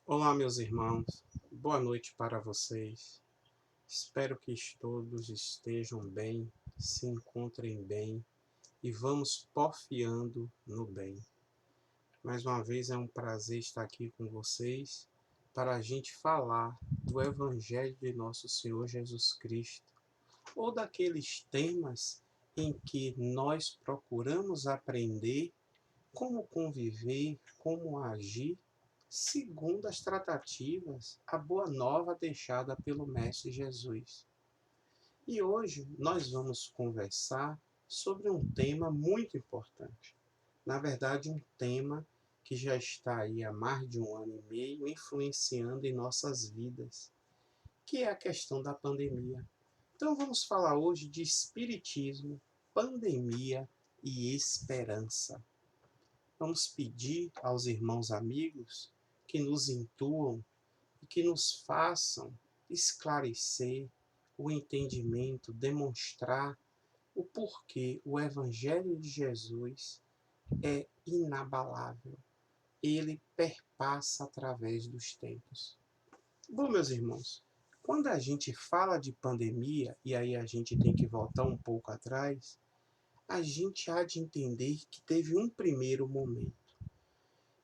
Olá, meus irmãos. Boa noite para vocês. Espero que todos estejam bem, se encontrem bem e vamos porfiando no bem. Mais uma vez é um prazer estar aqui com vocês para a gente falar do Evangelho de Nosso Senhor Jesus Cristo ou daqueles temas em que nós procuramos aprender como conviver, como agir, segundo as tratativas, a boa nova deixada pelo Mestre Jesus. E hoje nós vamos conversar sobre um tema muito importante. Na verdade, um tema que já está aí há mais de um ano e meio influenciando em nossas vidas, que é a questão da pandemia. Então vamos falar hoje de espiritismo, pandemia e esperança. Vamos pedir aos irmãos amigos que nos intuam e que nos façam esclarecer o entendimento, demonstrar o porquê o Evangelho de Jesus é inabalável. Ele perpassa através dos tempos. Bom, meus irmãos, quando a gente fala de pandemia, e aí a gente tem que voltar um pouco atrás, a gente há de entender que teve um primeiro momento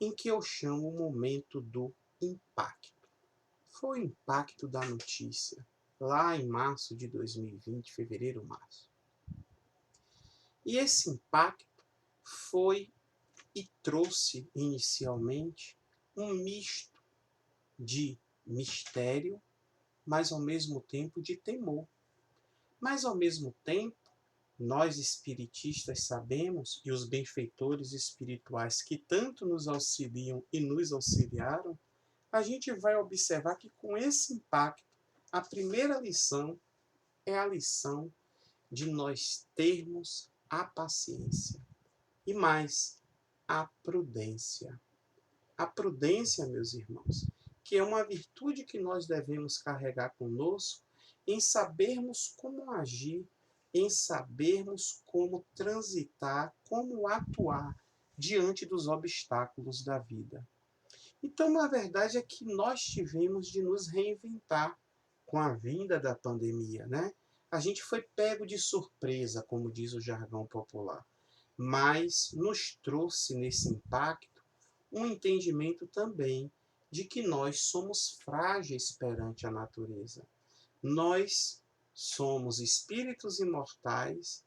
em que eu chamo o momento do impacto. Foi o impacto da notícia, lá em março de 2020, fevereiro, março. E esse impacto foi e trouxe inicialmente um misto de mistério, mas ao mesmo tempo de temor. Mas ao mesmo tempo, nós espiritistas sabemos, e os benfeitores espirituais que tanto nos auxiliam e nos auxiliaram, a gente vai observar que com esse impacto, a primeira lição é a lição de nós termos a paciência e mais, a prudência. A prudência, meus irmãos, que é uma virtude que nós devemos carregar conosco em sabermos como agir, em sabermos como transitar, como atuar diante dos obstáculos da vida. Então, a verdade é que nós tivemos de nos reinventar com a vinda da pandemia, né? A gente foi pego de surpresa, como diz o jargão popular, mas nos trouxe nesse impacto um entendimento também de que nós somos frágeis perante a natureza. Nós somos espíritos imortais,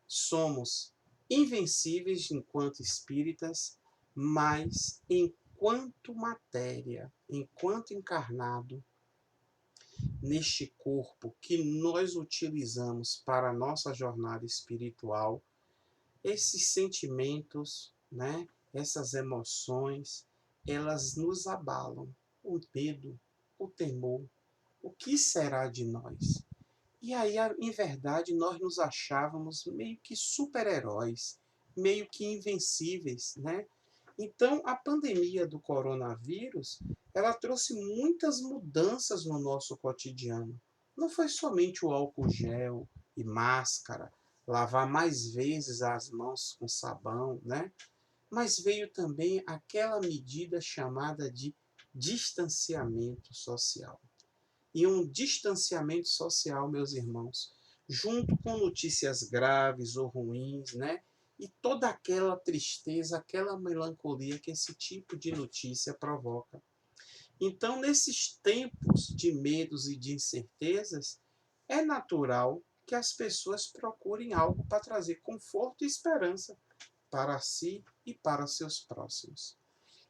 somos invencíveis enquanto espíritas, mas enquanto matéria, enquanto encarnado, neste corpo que nós utilizamos para a nossa jornada espiritual, esses sentimentos, né, essas emoções, elas nos abalam. O medo, o temor, o que será de nós? E aí, em verdade, nós nos achávamos meio que super-heróis, meio que invencíveis, né? Então, a pandemia do coronavírus, ela trouxe muitas mudanças no nosso cotidiano. Não foi somente o álcool gel e máscara, lavar mais vezes as mãos com sabão, né? Mas veio também aquela medida chamada de distanciamento social. E um distanciamento social, meus irmãos, junto com notícias graves ou ruins, né? E toda aquela tristeza, aquela melancolia que esse tipo de notícia provoca. Então, nesses tempos de medos e de incertezas, é natural que as pessoas procurem algo para trazer conforto e esperança para si e para seus próximos.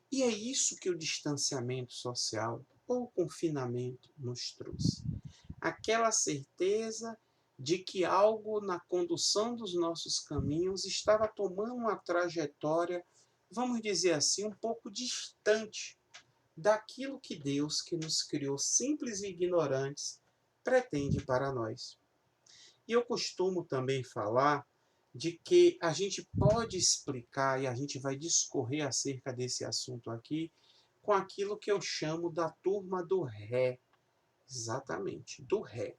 E é isso que o distanciamento social ou o confinamento nos trouxe. Aquela certeza de que algo na condução dos nossos caminhos estava tomando uma trajetória, vamos dizer assim, um pouco distante daquilo que Deus, que nos criou simples e ignorantes, pretende para nós. E eu costumo também falar de que a gente pode explicar, e a gente vai discorrer acerca desse assunto aqui, com aquilo que eu chamo da turma do ré. Exatamente, do ré.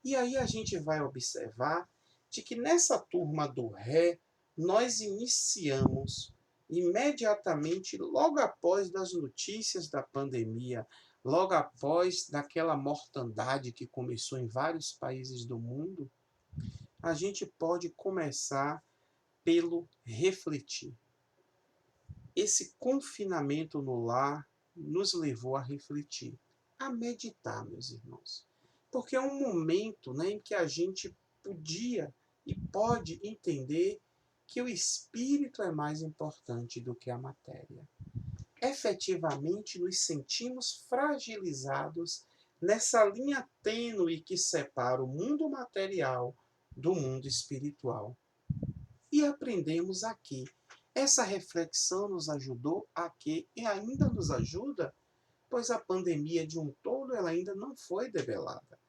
E aí a gente vai observar de que nessa turma do ré, nós iniciamos imediatamente, logo após das notícias da pandemia, logo após daquela mortandade que começou em vários países do mundo, a gente pode começar pelo refletir. Esse confinamento no lar nos levou a refletir, a meditar, meus irmãos. Porque é um momento, né, em que a gente podia e pode entender que o espírito é mais importante do que a matéria. Efetivamente, nos sentimos fragilizados nessa linha tênue que separa o mundo material do mundo espiritual. E aprendemos aqui. Essa reflexão nos ajudou aqui e ainda nos ajuda, pois a pandemia de um todo ela ainda não foi debelada.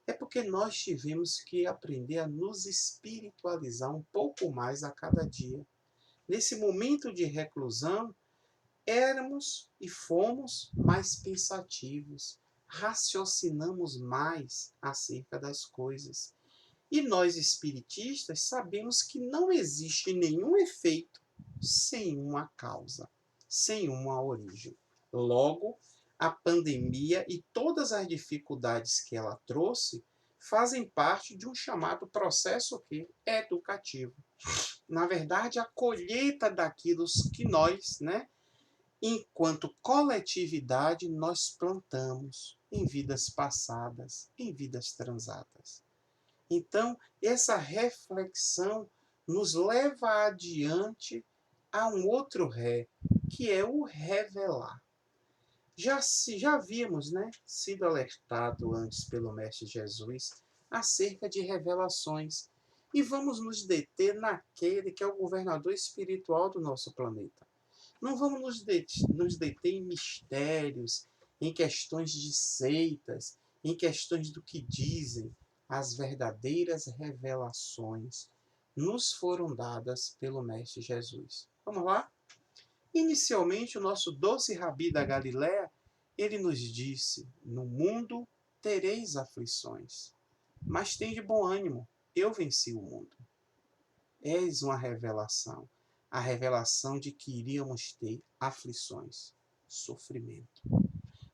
É porque nós tivemos que aprender a nos espiritualizar um pouco mais a cada dia. Nesse momento de reclusão, éramos e fomos mais pensativos, raciocinamos mais acerca das coisas. E nós espiritistas sabemos que não existe nenhum efeito sem uma causa, sem uma origem. Logo, a pandemia e todas as dificuldades que ela trouxe fazem parte de um chamado processo educativo. Na verdade, a colheita daquilo que nós, enquanto coletividade, nós plantamos em vidas passadas, em vidas transatas. Então, essa reflexão nos leva adiante a um outro ré, que é o revelar. Já havíamos sido alertado antes pelo Mestre Jesus acerca de revelações. E vamos nos deter naquele que é o governador espiritual do nosso planeta. Não vamos nos deter em mistérios, em questões de seitas, em questões do que dizem. As verdadeiras revelações nos foram dadas pelo Mestre Jesus. Vamos lá? Inicialmente, o nosso doce Rabi da Galiléia, ele nos disse: no mundo tereis aflições, mas tende bom ânimo, eu venci o mundo. Eis uma revelação, a revelação de que iríamos ter aflições, sofrimento,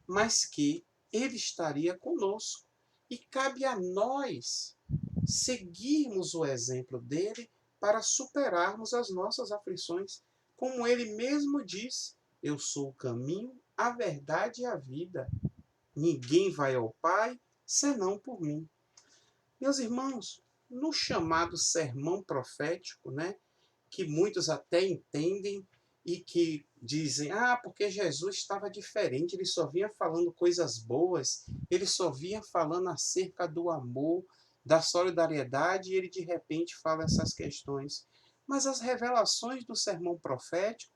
mas que ele estaria conosco. E cabe a nós seguirmos o exemplo dele para superarmos as nossas aflições. Como ele mesmo diz, eu sou o caminho, a verdade e a vida. Ninguém vai ao Pai senão por mim. Meus irmãos, no chamado sermão profético, que muitos até entendem e que dizem, porque Jesus estava diferente, ele só vinha falando coisas boas, ele só vinha falando acerca do amor, da solidariedade, e ele de repente fala essas questões. Mas as revelações do sermão profético,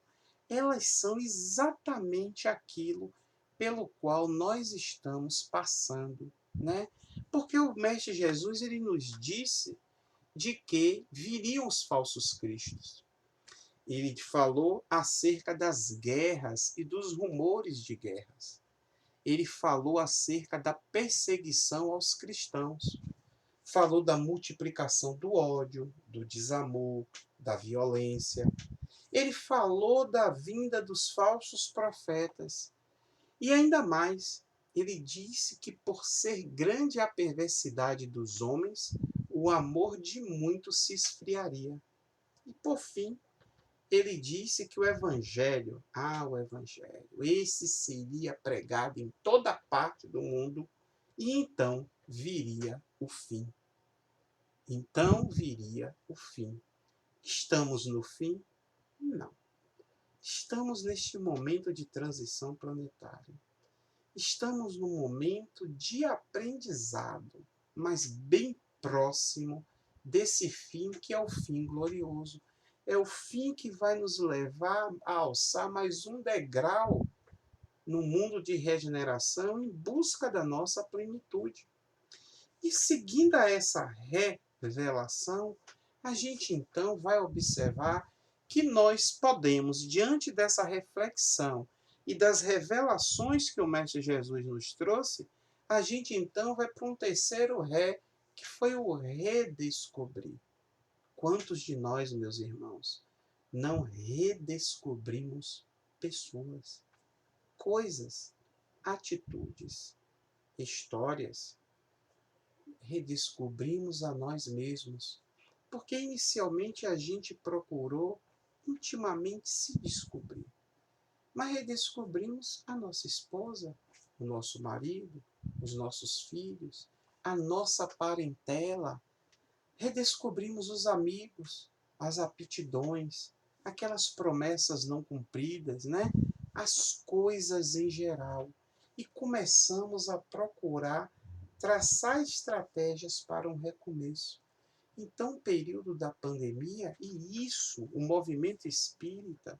elas são exatamente aquilo pelo qual nós estamos passando, Porque o Mestre Jesus, ele nos disse de que viriam os falsos cristos. Ele falou acerca das guerras e dos rumores de guerras. Ele falou acerca da perseguição aos cristãos. Falou da multiplicação do ódio, do desamor, da violência. Ele falou da vinda dos falsos profetas. E ainda mais, ele disse que por ser grande a perversidade dos homens, o amor de muitos se esfriaria. E por fim, ele disse que o Evangelho, esse seria pregado em toda parte do mundo e então viria o fim. Então viria o fim. Estamos no fim? Não. Estamos neste momento de transição planetária. Estamos num momento de aprendizado, mas bem próximo desse fim que é o fim glorioso. É o fim que vai nos levar a alçar mais um degrau no mundo de regeneração em busca da nossa plenitude. E seguindo a essa revelação, a gente então vai observar que nós podemos, diante dessa reflexão e das revelações que o Mestre Jesus nos trouxe, a gente então vai para um terceiro ré, que foi o redescobrir. Quantos de nós, meus irmãos, não redescobrimos pessoas, coisas, atitudes, histórias, redescobrimos a nós mesmos, porque inicialmente a gente procurou intimamente se descobrir, mas redescobrimos a nossa esposa, o nosso marido, os nossos filhos, a nossa parentela, redescobrimos os amigos, as aptidões, aquelas promessas não cumpridas, né? As coisas em geral. E começamos a procurar traçar estratégias para um recomeço. Então, o período da pandemia, e isso, o movimento espírita,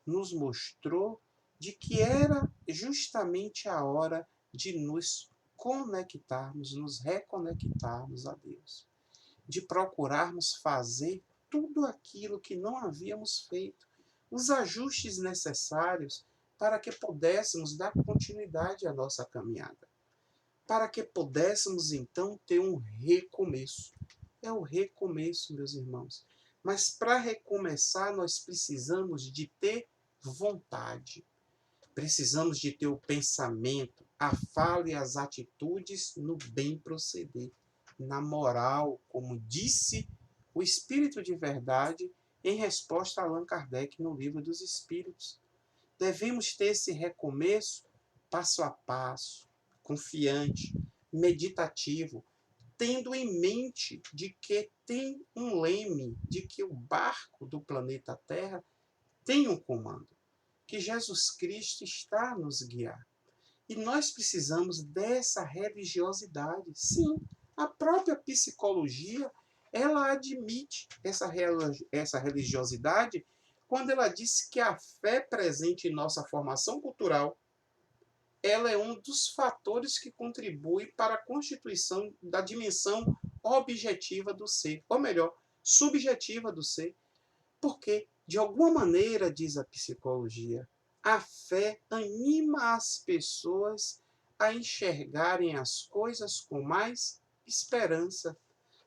nos mostrou de que era justamente a hora de nos conectarmos, nos reconectarmos a Deus, de procurarmos fazer tudo aquilo que não havíamos feito, os ajustes necessários para que pudéssemos dar continuidade à nossa caminhada, para que pudéssemos então ter um recomeço. É o recomeço, meus irmãos. Mas para recomeçar, nós precisamos de ter vontade. Precisamos de ter o pensamento, a fala e as atitudes no bem proceder, na moral, como disse o Espírito de Verdade em resposta a Allan Kardec no Livro dos Espíritos. Devemos ter esse recomeço passo a passo, confiante, meditativo, tendo em mente de que tem um leme, de que o barco do planeta Terra tem um comando, que Jesus Cristo está a nos guiar. E nós precisamos dessa religiosidade. Sim, a própria psicologia, ela admite essa religiosidade quando ela diz que a fé presente em nossa formação cultural, ela é um dos fatores que contribui para a constituição da dimensão objetiva do ser, ou melhor, subjetiva do ser. Porque, de alguma maneira, diz a psicologia, a fé anima as pessoas a enxergarem as coisas com mais esperança,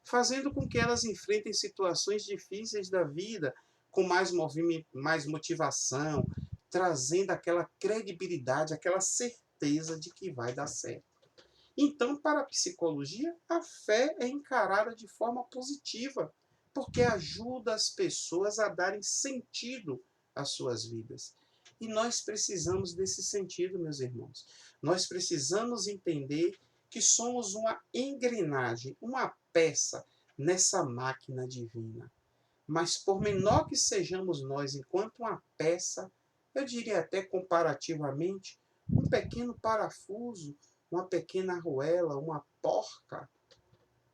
fazendo com que elas enfrentem situações difíceis da vida com mais movimento, mais motivação, trazendo aquela credibilidade, aquela certeza de que vai dar certo. Então, para a psicologia, a fé é encarada de forma positiva, porque ajuda as pessoas a darem sentido às suas vidas. E nós precisamos desse sentido, meus irmãos. Nós precisamos entender que somos uma engrenagem, uma peça nessa máquina divina. Mas por menor que sejamos nós enquanto uma peça, eu diria até comparativamente, um pequeno parafuso, uma pequena arruela, uma porca,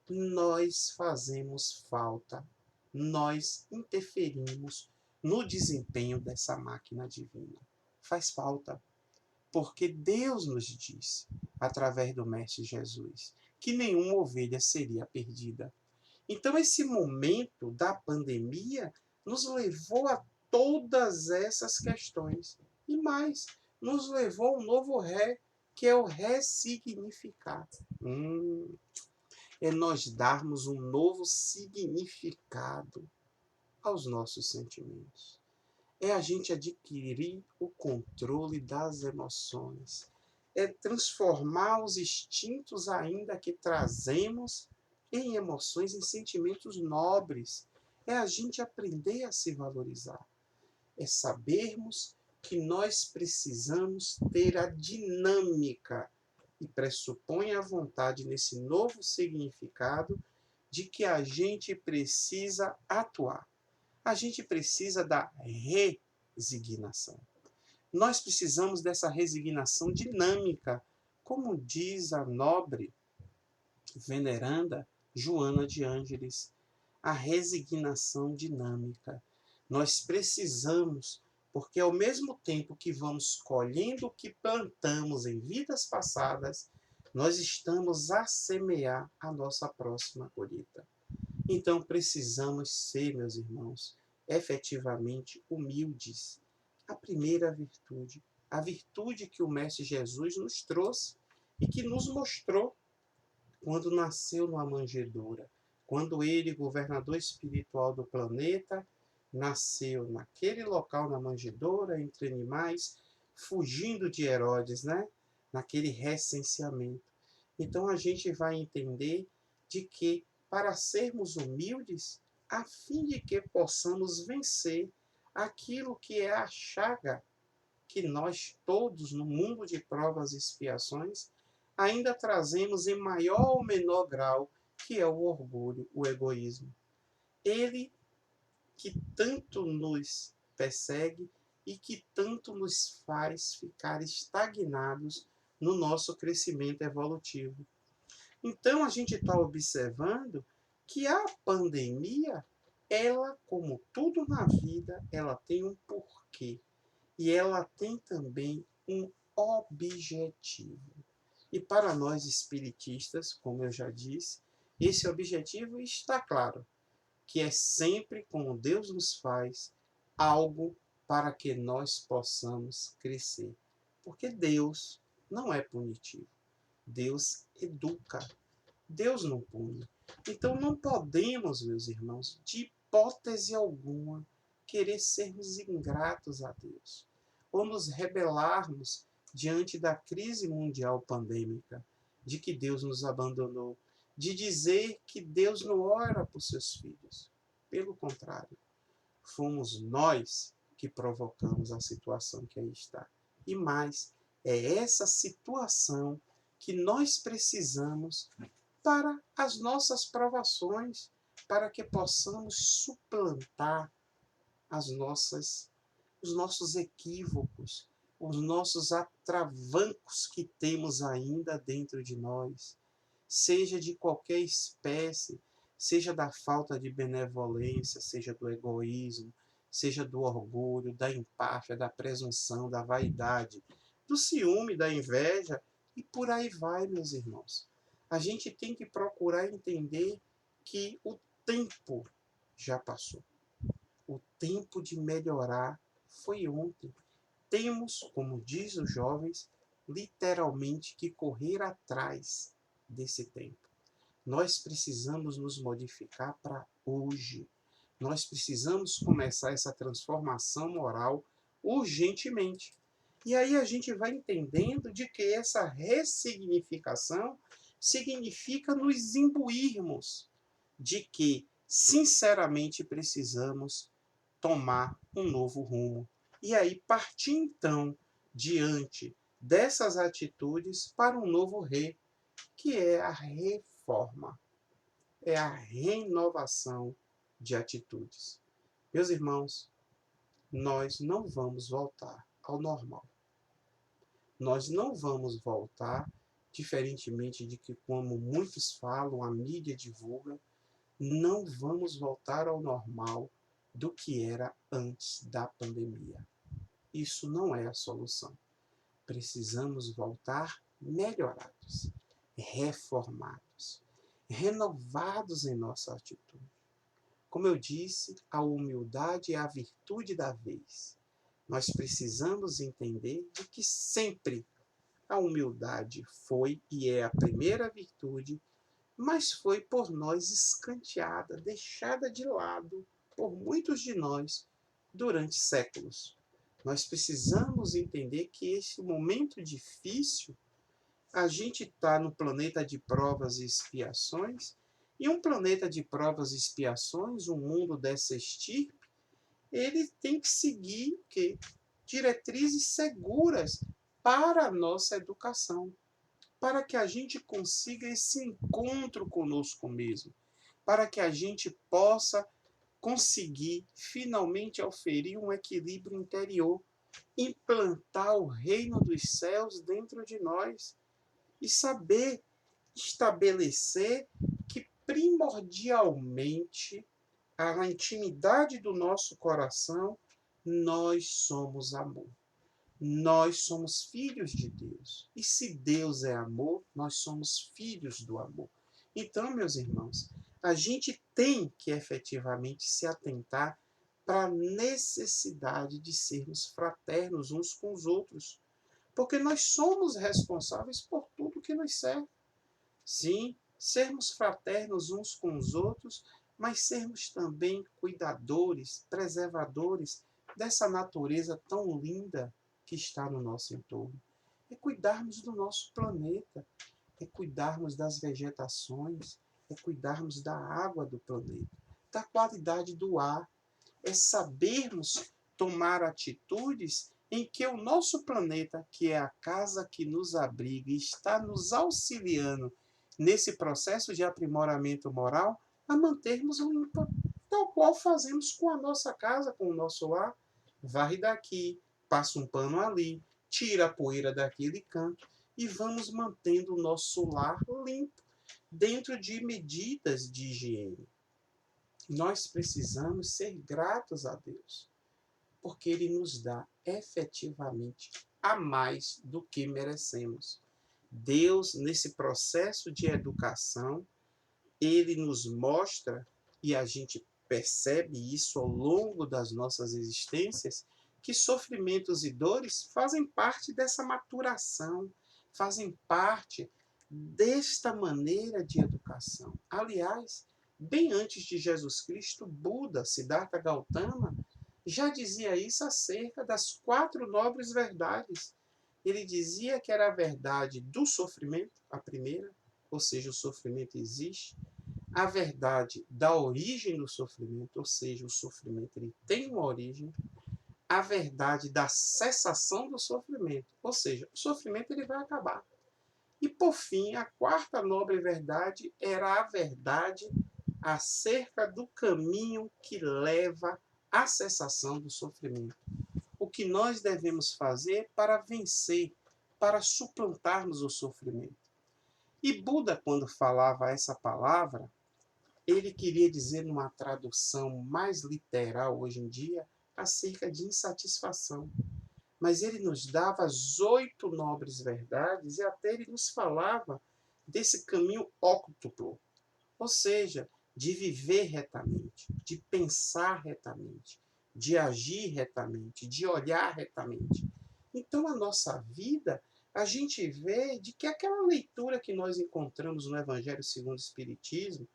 nós fazemos falta, nós interferimos no desempenho dessa máquina divina. Faz falta, porque Deus nos disse, através do Mestre Jesus, que nenhuma ovelha seria perdida. Então, esse momento da pandemia nos levou a todas essas questões. E mais, nos levou a um novo ré, que é o ressignificar. É nós darmos um novo significado aos nossos sentimentos. É a gente adquirir o controle das emoções. É transformar os instintos ainda que trazemos em emoções, em sentimentos nobres. É a gente aprender a se valorizar. É sabermos que nós precisamos ter a dinâmica e pressupõe a vontade nesse novo significado de que a gente precisa atuar. A gente precisa da resignação. Nós precisamos dessa resignação dinâmica, como diz a nobre veneranda Joana de Ângeles, a resignação dinâmica. Nós precisamos, porque ao mesmo tempo que vamos colhendo o que plantamos em vidas passadas, nós estamos a semear a nossa próxima colheita. Então precisamos ser, meus irmãos, efetivamente humildes. A primeira virtude, a virtude que o Mestre Jesus nos trouxe e que nos mostrou quando nasceu numa manjedoura, quando ele, governador espiritual do planeta, nasceu naquele local, na manjedoura, entre animais, fugindo de Herodes, né? Naquele recenseamento. Então a gente vai entender de que para sermos humildes, a fim de que possamos vencer aquilo que é a chaga que nós todos, no mundo de provas e expiações, ainda trazemos em maior ou menor grau, que é o orgulho, o egoísmo. Ele que tanto nos persegue e que tanto nos faz ficar estagnados no nosso crescimento evolutivo. Então a gente está observando que a pandemia, ela, como tudo na vida, ela tem um porquê. E ela tem também um objetivo. E para nós espiritistas, como eu já disse, esse objetivo está claro, que é sempre como Deus nos faz algo para que nós possamos crescer. Porque Deus não é punitivo. Deus educa. Deus não pune. Então não podemos, meus irmãos, de hipótese alguma, querer sermos ingratos a Deus, ou nos rebelarmos diante da crise mundial pandêmica, de que Deus nos abandonou, de dizer que Deus não ora por seus filhos. Pelo contrário, fomos nós que provocamos a situação que aí está. E mais, é essa situação que nós precisamos para as nossas provações, para que possamos suplantar os nossos equívocos, os nossos atravancos que temos ainda dentro de nós, seja de qualquer espécie, seja da falta de benevolência, seja do egoísmo, seja do orgulho, da empáfia, da presunção, da vaidade, do ciúme, da inveja, e por aí vai, meus irmãos. A gente tem que procurar entender que o tempo já passou. O tempo de melhorar foi ontem. Temos, como diz os jovens, literalmente que correr atrás desse tempo. Nós precisamos nos modificar para hoje. Nós precisamos começar essa transformação moral urgentemente. E aí a gente vai entendendo de que essa ressignificação significa nos imbuirmos de que, sinceramente, precisamos tomar um novo rumo. E aí partir, então, diante dessas atitudes para um novo rei, que é a reforma, é a renovação de atitudes. Meus irmãos, nós não vamos voltar ao normal. Nós não vamos voltar, diferentemente de que, como muitos falam, a mídia divulga, não vamos voltar ao normal do que era antes da pandemia. Isso não é a solução. Precisamos voltar melhorados, reformados, renovados em nossa atitude. Como eu disse, a humildade é a virtude da vez. Nós precisamos entender de que sempre a humildade foi e é a primeira virtude, mas foi por nós escanteada, deixada de lado por muitos de nós durante séculos. Nós precisamos entender que esse momento difícil, a gente está no planeta de provas e expiações, e um planeta de provas e expiações, um mundo dessa estirpe, ele tem que seguir o quê? Diretrizes seguras para a nossa educação, para que a gente consiga esse encontro conosco mesmo, para que a gente possa conseguir finalmente oferir um equilíbrio interior, implantar o reino dos céus dentro de nós e saber estabelecer que primordialmente a intimidade do nosso coração, nós somos amor. Nós somos filhos de Deus. E se Deus é amor, nós somos filhos do amor. Então, meus irmãos, a gente tem que efetivamente se atentar para a necessidade de sermos fraternos uns com os outros. Porque nós somos responsáveis por tudo que nos serve. Sim, sermos fraternos uns com os outros, mas sermos também cuidadores, preservadores dessa natureza tão linda que está no nosso entorno. É cuidarmos do nosso planeta, é cuidarmos das vegetações, é cuidarmos da água do planeta, da qualidade do ar, é sabermos tomar atitudes em que o nosso planeta, que é a casa que nos abriga e está nos auxiliando nesse processo de aprimoramento moral, a mantermos limpa, tal qual fazemos com a nossa casa, com o nosso lar. Varre daqui, passa um pano ali, tira a poeira daquele canto e vamos mantendo o nosso lar limpo, dentro de medidas de higiene. Nós precisamos ser gratos a Deus, porque Ele nos dá efetivamente a mais do que merecemos. Deus, nesse processo de educação, Ele nos mostra, e a gente percebe isso ao longo das nossas existências, que sofrimentos e dores fazem parte dessa maturação, fazem parte desta maneira de educação. Aliás, bem antes de Jesus Cristo, Buda, Siddhartha Gautama, já dizia isso acerca das 4 nobres verdades. Ele dizia que era a verdade do sofrimento, a primeira, ou seja, o sofrimento existe. A verdade da origem do sofrimento, ou seja, o sofrimento ele tem uma origem. A verdade da cessação do sofrimento, ou seja, o sofrimento ele vai acabar. E, por fim, a 4ª nobre verdade era a verdade acerca do caminho que leva à cessação do sofrimento. O que nós devemos fazer para vencer, para suplantarmos o sofrimento. E Buda, quando falava essa palavra, ele queria dizer, numa tradução mais literal hoje em dia, acerca de insatisfação. Mas ele nos dava as 8 nobres verdades e até ele nos falava desse caminho óctuplo, ou seja, de viver retamente, de pensar retamente, de agir retamente, de olhar retamente. Então, a nossa vida, a gente vê de que aquela leitura que nós encontramos no Evangelho segundo o Espiritismo,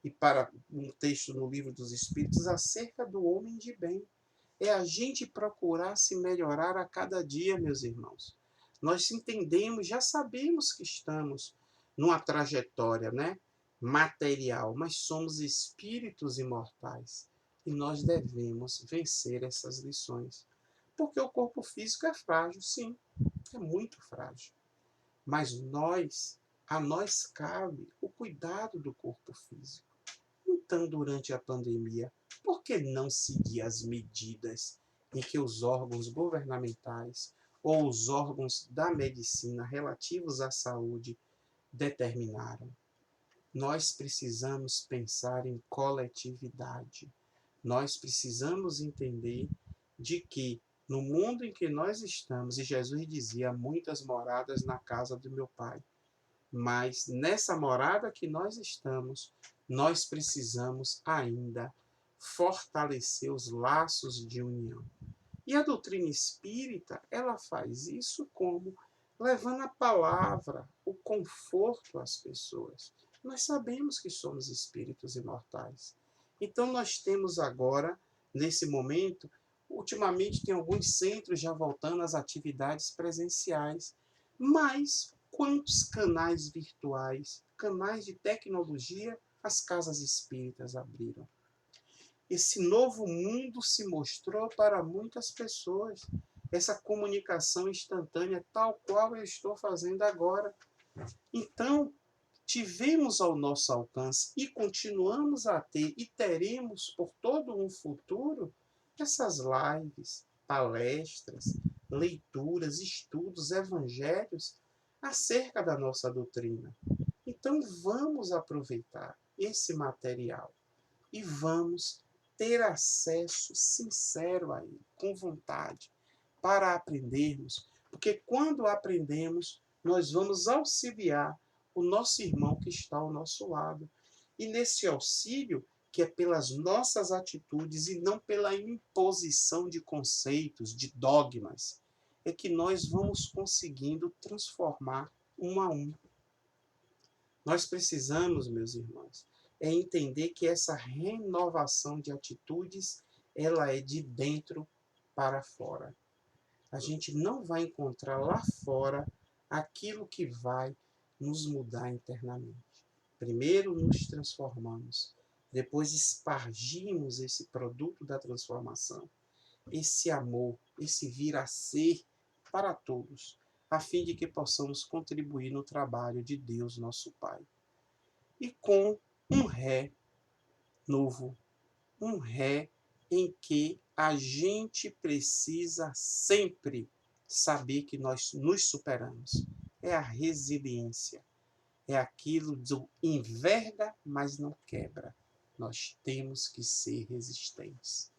e para um texto no Livro dos Espíritos, acerca do homem de bem, é a gente procurar se melhorar a cada dia, meus irmãos. Nós entendemos, já sabemos que estamos numa trajetória, né, material, mas somos espíritos imortais e nós devemos vencer essas lições. Porque o corpo físico é frágil, sim, é muito frágil. Mas a nós cabe o cuidado do corpo físico. Então, durante a pandemia, por que não seguir as medidas em que os órgãos governamentais ou os órgãos da medicina relativos à saúde determinaram? Nós precisamos pensar em coletividade. Nós precisamos entender de que no mundo em que nós estamos, e Jesus dizia, há muitas moradas na casa do meu Pai, mas nessa morada que nós estamos, nós precisamos ainda fortalecer os laços de união. E a doutrina espírita, ela faz isso como? Levando a palavra, o conforto às pessoas. Nós sabemos que somos espíritos imortais. Então nós temos agora, nesse momento, ultimamente tem alguns centros já voltando às atividades presenciais, mas quantos canais virtuais, canais de tecnologia, as casas espíritas abriram? Esse novo mundo se mostrou para muitas pessoas. Essa comunicação instantânea, tal qual eu estou fazendo agora. Então, tivemos ao nosso alcance e continuamos a ter e teremos por todo um futuro essas lives, palestras, leituras, estudos, evangelhos acerca da nossa doutrina. Então vamos aproveitar esse material e vamos ter acesso sincero a ele, com vontade, para aprendermos, porque quando aprendemos, nós vamos auxiliar o nosso irmão que está ao nosso lado. E nesse auxílio, que é pelas nossas atitudes e não pela imposição de conceitos, de dogmas, é que nós vamos conseguindo transformar um a um. Nós precisamos, meus irmãos, é entender que essa renovação de atitudes, ela é de dentro para fora. A gente não vai encontrar lá fora aquilo que vai nos mudar internamente. Primeiro nos transformamos, depois espargimos esse produto da transformação, esse amor, esse vir a ser para todos, a fim de que possamos contribuir no trabalho de Deus, nosso Pai. E com um ré novo, um ré em que a gente precisa sempre saber que nós nos superamos. É a resiliência. É aquilo do enverga, mas não quebra. Nós temos que ser resistentes.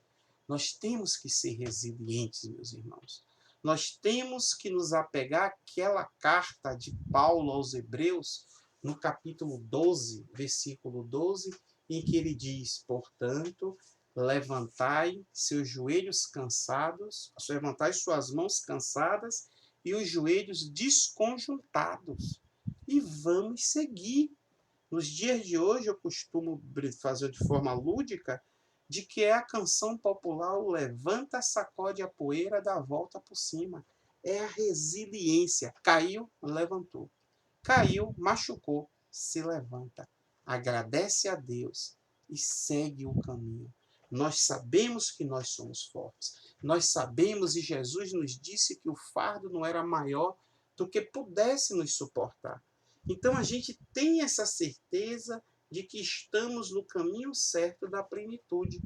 Nós temos que ser resilientes, meus irmãos. Nós temos que nos apegar àquela carta de Paulo aos Hebreus, no capítulo 12, versículo 12, em que ele diz, portanto, levantai seus joelhos cansados, levantai suas mãos cansadas e os joelhos desconjuntados. E vamos seguir. Nos dias de hoje, eu costumo fazer de forma lúdica, de que é a canção popular, o levanta, sacode a poeira, dá a volta por cima. É a resiliência. Caiu, levantou. Caiu, machucou, se levanta. Agradece a Deus e segue o caminho. Nós sabemos que nós somos fortes. Nós sabemos, e Jesus nos disse que o fardo não era maior do que pudesse nos suportar. Então a gente tem essa certeza de que estamos no caminho certo da plenitude.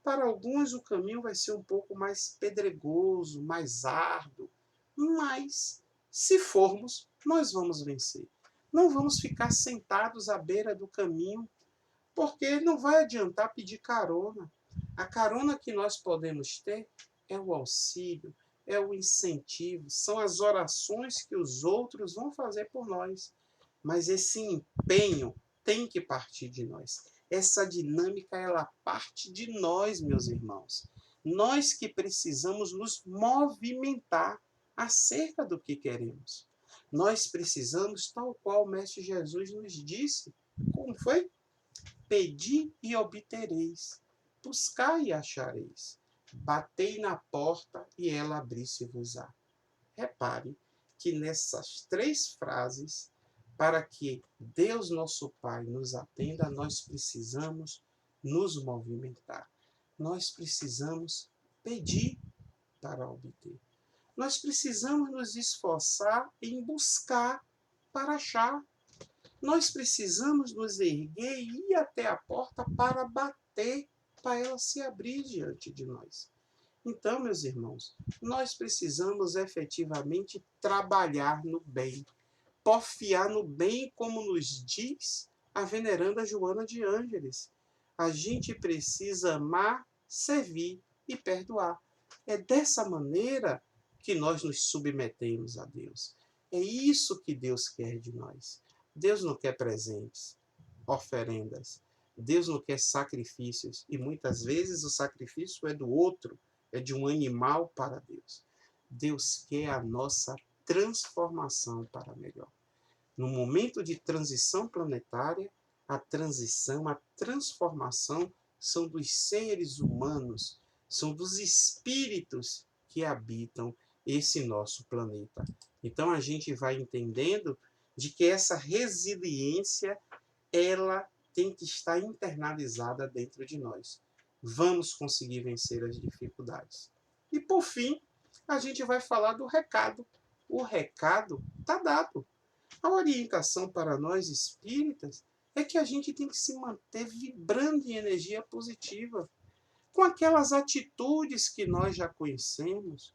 Para alguns o caminho vai ser um pouco mais pedregoso, mais árduo, mas se formos, nós vamos vencer. Não vamos ficar sentados à beira do caminho, porque não vai adiantar pedir carona. A carona que nós podemos ter é o auxílio, é o incentivo, são as orações que os outros vão fazer por nós. Mas esse empenho tem que partir de nós. Essa dinâmica, ela parte de nós, meus irmãos. Nós que precisamos nos movimentar acerca do que queremos. Nós precisamos, tal qual o Mestre Jesus nos disse, como foi? Pedi e obtereis, buscai e achareis, batei na porta e ela abrir-se-vos-á. Repare que nessas três frases, para que Deus nosso Pai nos atenda, nós precisamos nos movimentar. Nós precisamos pedir para obter. Nós precisamos nos esforçar em buscar para achar. Nós precisamos nos erguer e ir até a porta para bater, para ela se abrir diante de nós. Então, meus irmãos, nós precisamos efetivamente trabalhar no bem, porfiar no bem, como nos diz a veneranda Joana de Ângeles. A gente precisa amar, servir e perdoar. É dessa maneira que nós nos submetemos a Deus. É isso que Deus quer de nós. Deus não quer presentes, oferendas. Deus não quer sacrifícios. E muitas vezes o sacrifício é do outro, é de um animal para Deus. Deus quer a nossa transformação para melhor. No momento de transição planetária, a transição, a transformação são dos seres humanos, são dos espíritos que habitam esse nosso planeta. Então a gente vai entendendo de que essa resiliência, ela tem que estar internalizada dentro de nós. Vamos conseguir vencer as dificuldades. E por fim, a gente vai falar do recado. O recado está dado. A orientação para nós espíritas é que a gente tem que se manter vibrando em energia positiva, com aquelas atitudes que nós já conhecemos,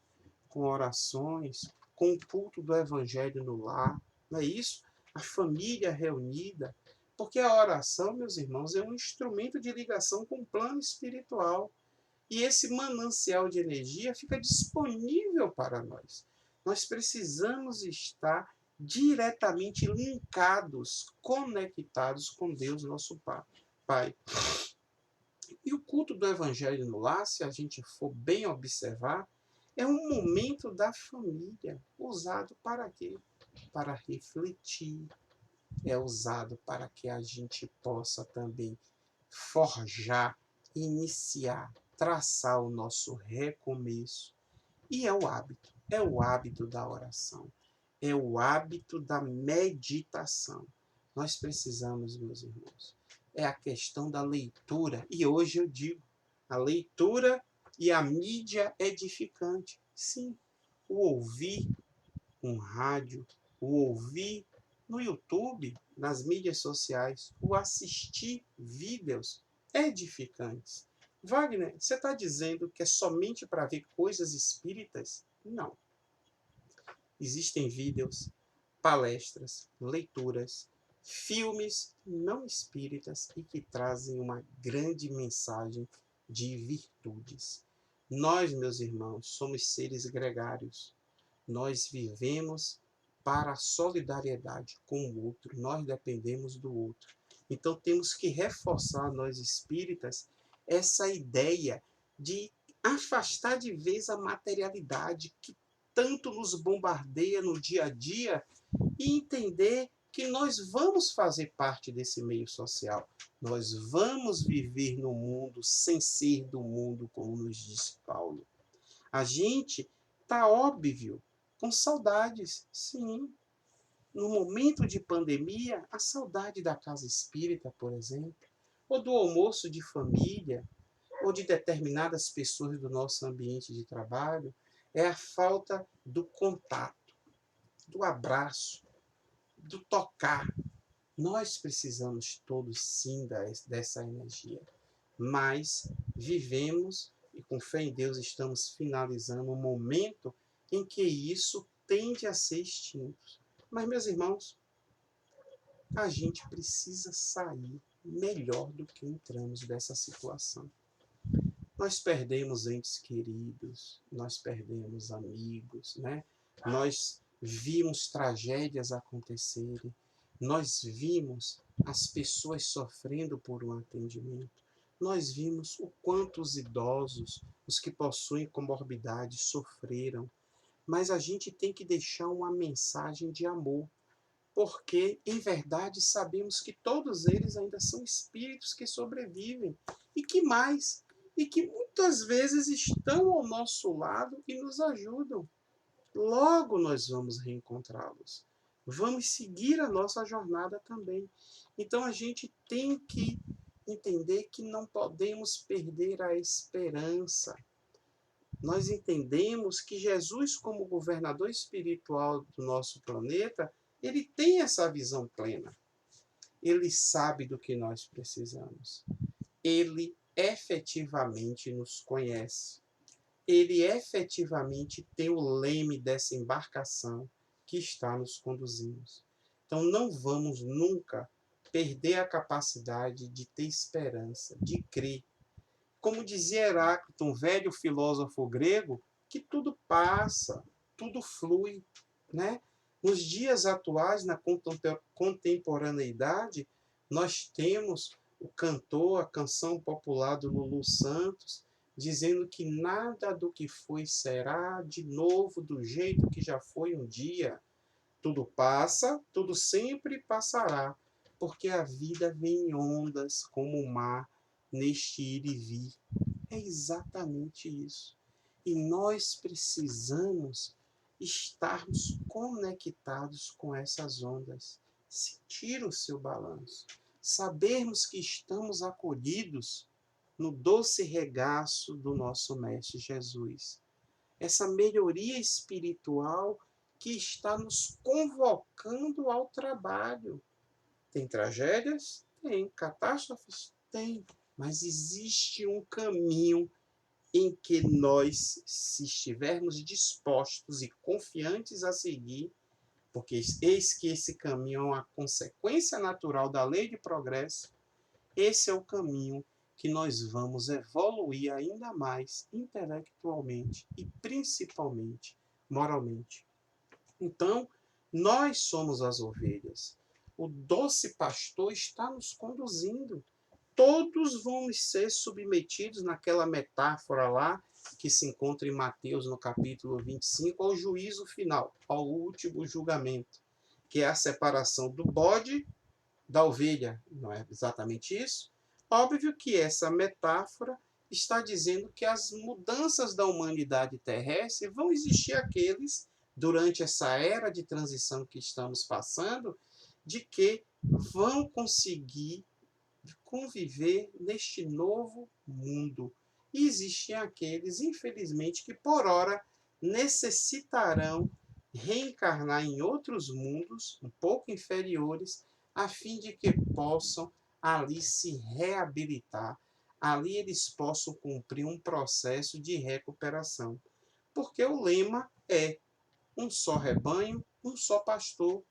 com orações, com o culto do Evangelho no lar, não é isso? A família reunida, porque a oração, meus irmãos, é um instrumento de ligação com o plano espiritual. E esse manancial de energia fica disponível para nós. Nós precisamos estar diretamente linkados, conectados com Deus, nosso Pai. E o culto do Evangelho no lar, se a gente for bem observar, é um momento da família, usado para quê? Para refletir, é usado para que a gente possa também forjar, iniciar, traçar o nosso recomeço. E é o hábito da oração, é o hábito da meditação. Nós precisamos, meus irmãos, é a questão da leitura. E hoje eu digo, a leitura e a mídia edificante. Sim, o ouvir um rádio, o ouvir no YouTube, nas mídias sociais, o assistir vídeos edificantes. Wagner, você está dizendo que é somente para ver coisas espíritas? Não. Existem vídeos, palestras, leituras, filmes não espíritas e que trazem uma grande mensagem de virtudes. Nós, meus irmãos, somos seres gregários. Nós vivemos para a solidariedade com o outro. Nós dependemos do outro. Então temos que reforçar, nós espíritas, essa ideia de afastar de vez a materialidade que tanto nos bombardeia no dia a dia e entender que nós vamos fazer parte desse meio social. Nós vamos viver no mundo sem ser do mundo, como nos diz Paulo. A gente está óbvio, com saudades, sim. No momento de pandemia, a saudade da casa espírita, por exemplo, ou do almoço de família, ou de determinadas pessoas do nosso ambiente de trabalho, é a falta do contato, do abraço, do tocar. Nós precisamos todos, sim, dessa energia. Mas vivemos, e com fé em Deus estamos finalizando um momento em que isso tende a ser extinto. Mas, meus irmãos, a gente precisa sair melhor do que entramos dessa situação. Nós perdemos entes queridos, nós perdemos amigos, né? Nós vimos tragédias acontecerem, nós vimos as pessoas sofrendo por um atendimento, nós vimos o quanto os idosos, os que possuem comorbidade, sofreram. Mas a gente tem que deixar uma mensagem de amor, porque, em verdade, sabemos que todos eles ainda são espíritos que sobrevivem e que mais, e que muitas vezes estão ao nosso lado e nos ajudam. Logo nós vamos reencontrá-los. Vamos seguir a nossa jornada também. Então a gente tem que entender que não podemos perder a esperança. Nós entendemos que Jesus, como governador espiritual do nosso planeta, ele tem essa visão plena. Ele sabe do que nós precisamos. Ele efetivamente nos conhece. Ele efetivamente tem o leme dessa embarcação que está nos conduzindo. Então não vamos nunca perder a capacidade de ter esperança, de crer. Como dizia Heráclito, um velho filósofo grego, que tudo passa, tudo flui, né? Nos dias atuais, na contemporaneidade, nós temos o cantor, a canção popular do Lulu Santos, dizendo que nada do que foi será de novo do jeito que já foi um dia. Tudo passa, tudo sempre passará, porque a vida vem em ondas como o mar neste ir e vir. É exatamente isso. E nós precisamos estarmos conectados com essas ondas, sentir o seu balanço, sabermos que estamos acolhidos no doce regaço do nosso Mestre Jesus. Essa melhoria espiritual que está nos convocando ao trabalho. Tem tragédias? Tem. Catástrofes? Tem. Mas existe um caminho em que nós, se estivermos dispostos e confiantes a seguir, porque eis que esse caminho é uma consequência natural da lei de progresso, esse é o caminho que nós vamos evoluir ainda mais intelectualmente e principalmente moralmente. Então, nós somos as ovelhas. O doce pastor está nos conduzindo. Todos vamos ser submetidos naquela metáfora lá que se encontra em Mateus no capítulo 25 ao juízo final, ao último julgamento. que é a separação do bode da ovelha. Não é exatamente isso? Óbvio que essa metáfora está dizendo que as mudanças da humanidade terrestre vão existir aqueles, durante essa era de transição que estamos passando, de que vão conseguir conviver neste novo mundo. E existem aqueles, infelizmente, que por hora necessitarão reencarnar em outros mundos, um pouco inferiores, a fim de que possam ali se reabilitar. Ali eles possam cumprir um processo de recuperação. Porque o lema é um só rebanho, um só pastor,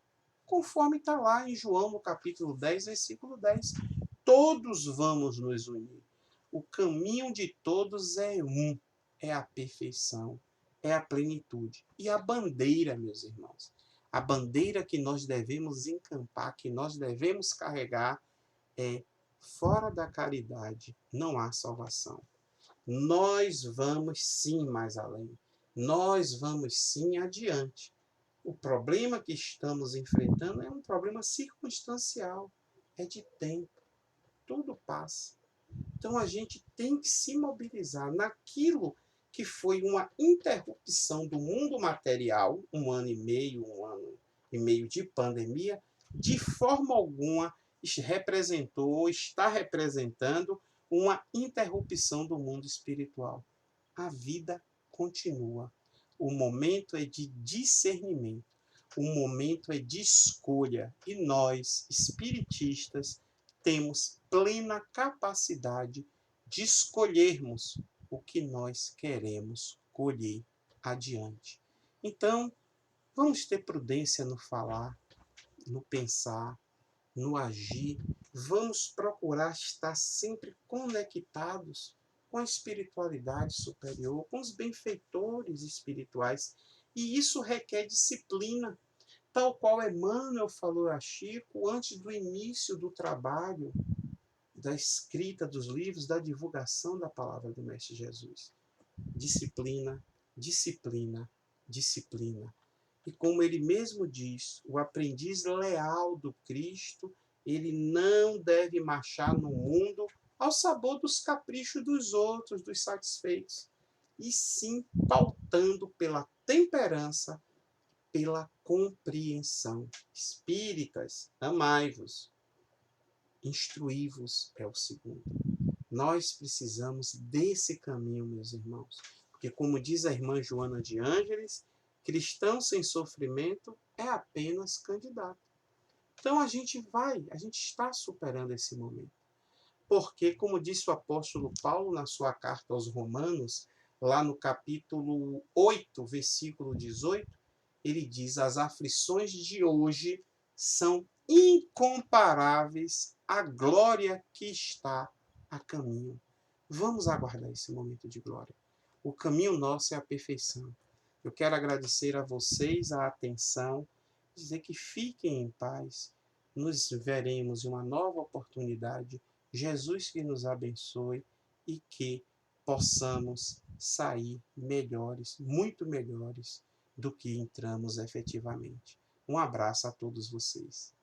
conforme está lá em João, no capítulo 10, versículo 10. Todos vamos nos unir. O caminho de todos é um, é a perfeição, é a plenitude. E a bandeira, meus irmãos, a bandeira que nós devemos encampar, que nós devemos carregar é: fora da caridade não há salvação. Nós vamos sim mais além. Nós vamos sim adiante. O problema que estamos enfrentando é um problema circunstancial, é de tempo, tudo passa. Então a gente tem que se mobilizar naquilo que foi uma interrupção do mundo material, um ano e meio de pandemia, de forma alguma representou, está representando uma interrupção do mundo espiritual. A vida continua. O momento é de discernimento. O momento é de escolha. E nós, espiritistas, temos plena capacidade de escolhermos o que nós queremos colher adiante. Então, vamos ter prudência no falar, no pensar, no agir. Vamos procurar estar sempre conectados com a espiritualidade superior, com os benfeitores espirituais. E isso requer disciplina, tal qual Emmanuel falou a Chico antes do início do trabalho, da escrita dos livros, da divulgação da palavra do Mestre Jesus. Disciplina, disciplina, disciplina. E como ele mesmo diz, o aprendiz leal do Cristo, ele não deve marchar no mundo ao sabor dos caprichos dos outros, dos satisfeitos, e sim pautando pela temperança, pela compreensão. Espíritas, amai-vos, instruí-vos é o segundo. Nós precisamos desse caminho, meus irmãos, porque como diz a irmã Joana de Ângeles, cristão sem sofrimento é apenas candidato. Então a gente está superando esse momento. Porque, como disse o apóstolo Paulo na sua carta aos Romanos, lá no capítulo 8, versículo 18, ele diz: as aflições de hoje são incomparáveis à glória que está a caminho. Vamos aguardar esse momento de glória. O caminho nosso é a perfeição. Eu quero agradecer a vocês a atenção, dizer que fiquem em paz. Nos veremos em uma nova oportunidade. Jesus que nos abençoe e que possamos sair melhores, muito melhores do que entramos efetivamente. Um abraço a todos vocês.